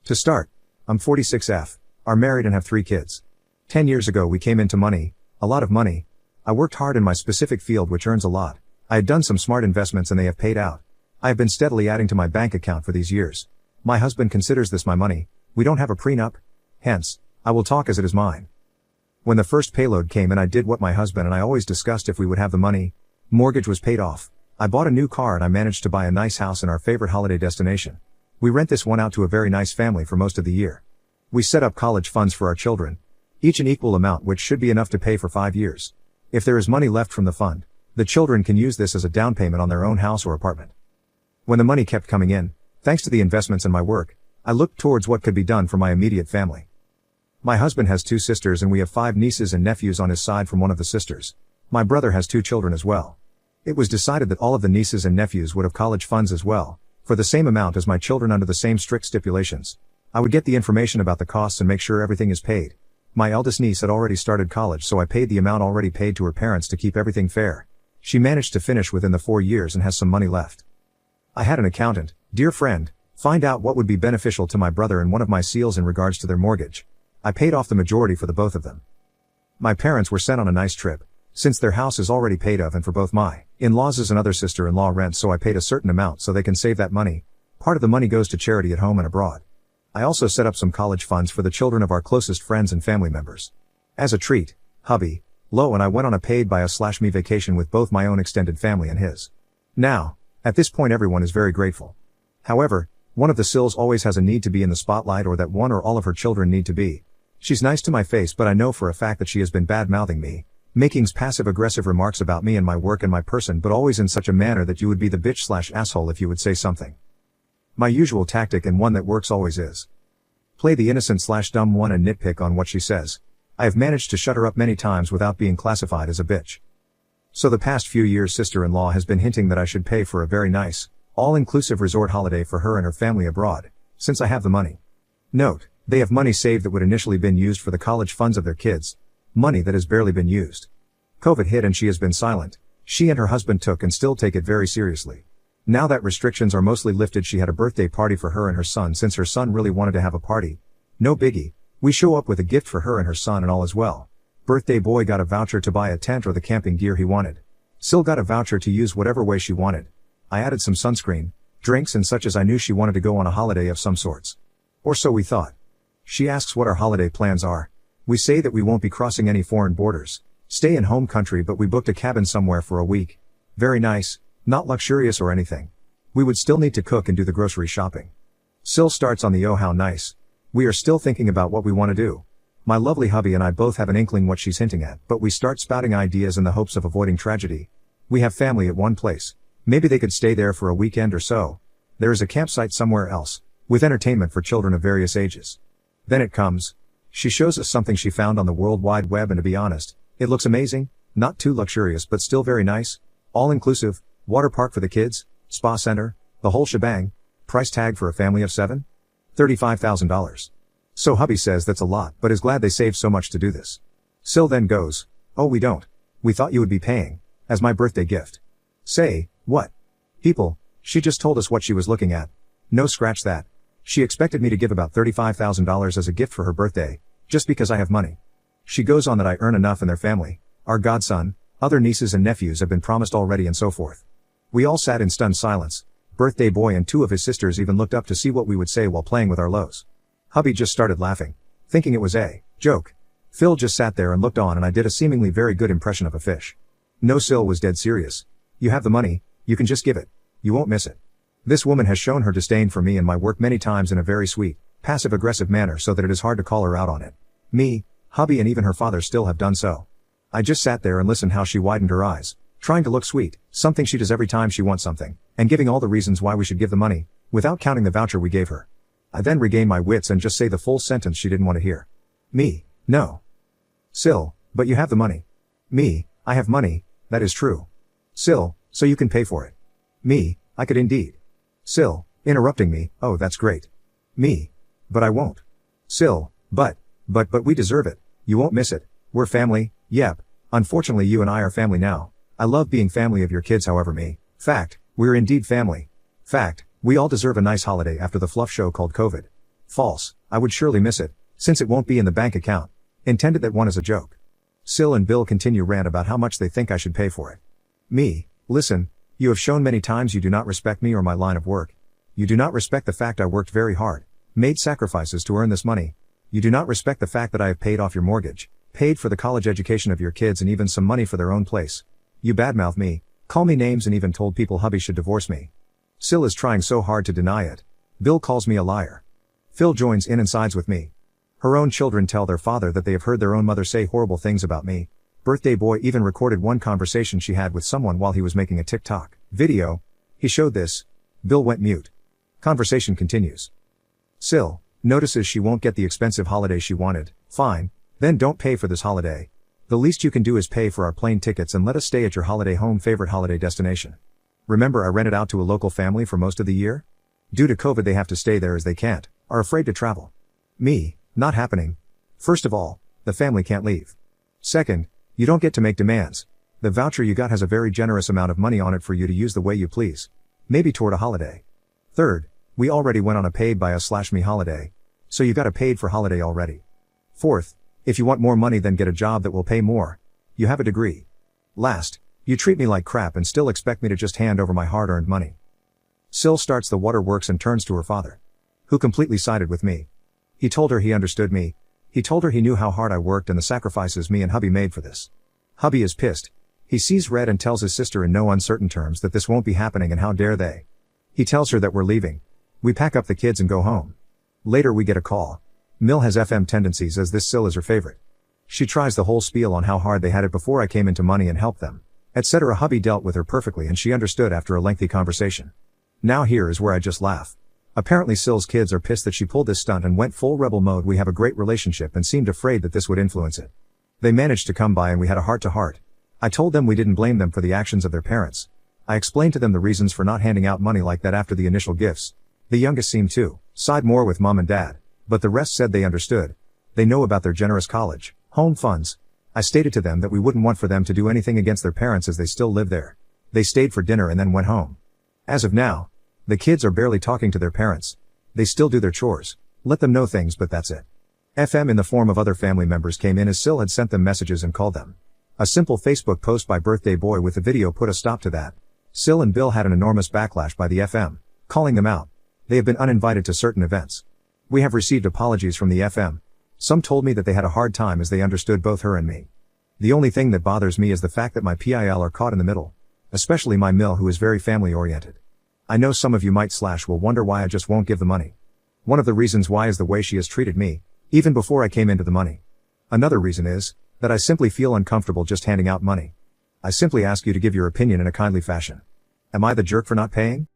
To start, I'm 46F, are married and have 3 kids. 10 years ago we came into money, a lot of money. I worked hard in my specific field which earns a lot. I had done some smart investments and they have paid out. I have been steadily adding to my bank account for these years. My husband considers this my money. We don't have a prenup. Hence, I will talk as it is mine. When the first payload came in I did what my husband and I always discussed if we would have the money. Mortgage was paid off. I bought a new car and I managed to buy a nice house in our favorite holiday destination. We rent this one out to a very nice family for most of the year. We set up college funds for our children. Each an equal amount which should be enough to pay for 5 years. If there is money left from the fund, the children can use this as a down payment on their own house or apartment. When the money kept coming in, thanks to the investments in my work, I looked towards what could be done for my immediate family. My husband has 2 sisters and we have 5 nieces and nephews on his side from one of the sisters. My brother has 2 children as well. It was decided that all of the nieces and nephews would have college funds as well, for the same amount as my children under the same strict stipulations. I would get the information about the costs and make sure everything is paid. My eldest niece had already started college so I paid the amount already paid to her parents to keep everything fair. She managed to finish within the 4 years and has some money left. I had an accountant, dear friend, find out what would be beneficial to my brother and one of my SEALs in regards to their mortgage. I paid off the majority for the both of them. My parents were sent on a nice trip, since their house is already paid off and for both my in-laws is another sister-in-law rent so I paid a certain amount so they can save that money. Part of the money goes to charity at home and abroad. I also set up some college funds for the children of our closest friends and family members. As a treat, hubby, Lo and I went on a paid-by-us/me vacation with both my own extended family and his. Now, at this point everyone is very grateful. However, one of the SILs always has a need to be in the spotlight or that one or all of her children need to be. She's nice to my face but I know for a fact that she has been bad-mouthing me, making passive-aggressive remarks about me and my work and my person but always in such a manner that you would be the bitch/asshole if you would say something. My usual tactic and one that works always is play the innocent/dumb one and nitpick on what she says. I have managed to shut her up many times without being classified as a bitch. So the past few years sister-in-law has been hinting that I should pay for a very nice, all-inclusive resort holiday for her and her family abroad, since I have the money. Note, they have money saved that would initially been used for the college funds of their kids, money that has barely been used. COVID hit and she has been silent. She and her husband took and still take it very seriously. Now that restrictions are mostly lifted she had a birthday party for her and her son since her son really wanted to have a party. No biggie, we show up with a gift for her and her son and all as well. Birthday boy got a voucher to buy a tent or the camping gear he wanted. Sil got a voucher to use whatever way she wanted. I added some sunscreen, drinks and such as I knew she wanted to go on a holiday of some sorts. Or so we thought. She asks what our holiday plans are. We say that we won't be crossing any foreign borders, stay in home country but we booked a cabin somewhere for a week. Very nice, not luxurious or anything. We would still need to cook and do the grocery shopping. Sil starts on the oh how nice. We are still thinking about what we want to do. My lovely hubby and I both have an inkling what she's hinting at but we start spouting ideas in the hopes of avoiding tragedy. We have family at one place. Maybe they could stay there for a weekend or so. There is a campsite somewhere else, with entertainment for children of various ages. Then it comes. She shows us something she found on the World Wide Web and to be honest, it looks amazing, not too luxurious but still very nice, all-inclusive, water park for the kids, spa center, the whole shebang, price tag for a family of 7? $35,000. So hubby says that's a lot but is glad they saved so much to do this. Sil then goes, oh we don't. We thought you would be paying, as my birthday gift. Say, what? People, she just told us what she was looking at. No scratch that. She expected me to give about $35,000 as a gift for her birthday, just because I have money. She goes on that I earn enough in their family, our godson, other nieces and nephews have been promised already and so forth. We all sat in stunned silence. Birthday boy and 2 of his sisters even looked up to see what we would say while playing with our lows. Hubby just started laughing, thinking it was a joke. Phil just sat there and looked on and I did a seemingly very good impression of a fish. No, Sil was dead serious. You have the money, you can just give it. You won't miss it. This woman has shown her disdain for me and my work many times in a very sweet, passive-aggressive manner so that it is hard to call her out on it. Me, hubby and even her father still have done so. I just sat there and listened how she widened her eyes, trying to look sweet, something she does every time she wants something, and giving all the reasons why we should give the money, without counting the voucher we gave her. I then regain my wits and just say the full sentence she didn't want to hear. Me, no. Sil, but you have the money. Me, I have money, that is true. Sil, so you can pay for it. Me, I could indeed. Sil, interrupting me, oh that's great. Me. But I won't. Sil, but we deserve it. You won't miss it. We're family, yep. Unfortunately you and I are family now. I love being family of your kids however me. Fact, we're indeed family. Fact, we all deserve a nice holiday after the fluff show called COVID. False, I would surely miss it, since it won't be in the bank account. Intended that one as a joke. Sil and Bill continue rant about how much they think I should pay for it. Me, listen, you have shown many times you do not respect me or my line of work. You do not respect the fact I worked very hard, made sacrifices to earn this money. You do not respect the fact that I have paid off your mortgage, paid for the college education of your kids and even some money for their own place. You badmouth me, call me names and even told people hubby should divorce me. Sil is trying so hard to deny it. Bill calls me a liar. Phil joins in and sides with me. Her own children tell their father that they have heard their own mother say horrible things about me. Birthday boy even recorded one conversation she had with someone while he was making a TikTok video. He showed this. Bill went mute. Conversation continues. Sil notices she won't get the expensive holiday she wanted. Fine, then don't pay for this holiday. The least you can do is pay for our plane tickets and let us stay at your holiday home favorite holiday destination. Remember I rented out to a local family for most of the year? Due to COVID they have to stay there as they are afraid to travel. Me, not happening. First of all, the family can't leave. Second, you don't get to make demands. The voucher you got has a very generous amount of money on it for you to use the way you please. Maybe toward a holiday. Third, we already went on a paid by us/me holiday. So you got a paid for holiday already. Fourth, if you want more money then get a job that will pay more. You have a degree. Last, you treat me like crap and still expect me to just hand over my hard-earned money. Sil starts the waterworks and turns to her father, who completely sided with me. He told her he understood me. He told her he knew how hard I worked and the sacrifices me and hubby made for this. Hubby is pissed. He sees red and tells his sister in no uncertain terms that this won't be happening and how dare they. He tells her that we're leaving. We pack up the kids and go home. Later we get a call. Mill has FM tendencies as this Sil is her favorite. She tries the whole spiel on how hard they had it before I came into money and helped them, etc. Hubby dealt with her perfectly and she understood after a lengthy conversation. Now here is where I just laugh. Apparently Sil's kids are pissed that she pulled this stunt and went full rebel mode. We have a great relationship and seemed afraid that this would influence it. They managed to come by and we had a heart-to-heart. I told them we didn't blame them for the actions of their parents. I explained to them the reasons for not handing out money like that after the initial gifts. The youngest seemed to side more with mom and dad, but the rest said they understood. They know about their generous college, home funds. I stated to them that we wouldn't want for them to do anything against their parents as they still live there. They stayed for dinner and then went home. As of now, the kids are barely talking to their parents. They still do their chores. Let them know things but that's it. FM in the form of other family members came in as Sil had sent them messages and called them. A simple Facebook post by Birthday Boy with the video put a stop to that. Sil and Bill had an enormous backlash by the FM, calling them out. They have been uninvited to certain events. We have received apologies from the FM. Some told me that they had a hard time as they understood both her and me. The only thing that bothers me is the fact that my PIL are caught in the middle. Especially my Mill who is very family oriented. I know some of you will wonder why I just won't give the money. One of the reasons why is the way she has treated me, even before I came into the money. Another reason is, that I simply feel uncomfortable just handing out money. I simply ask you to give your opinion in a kindly fashion. Am I the jerk for not paying?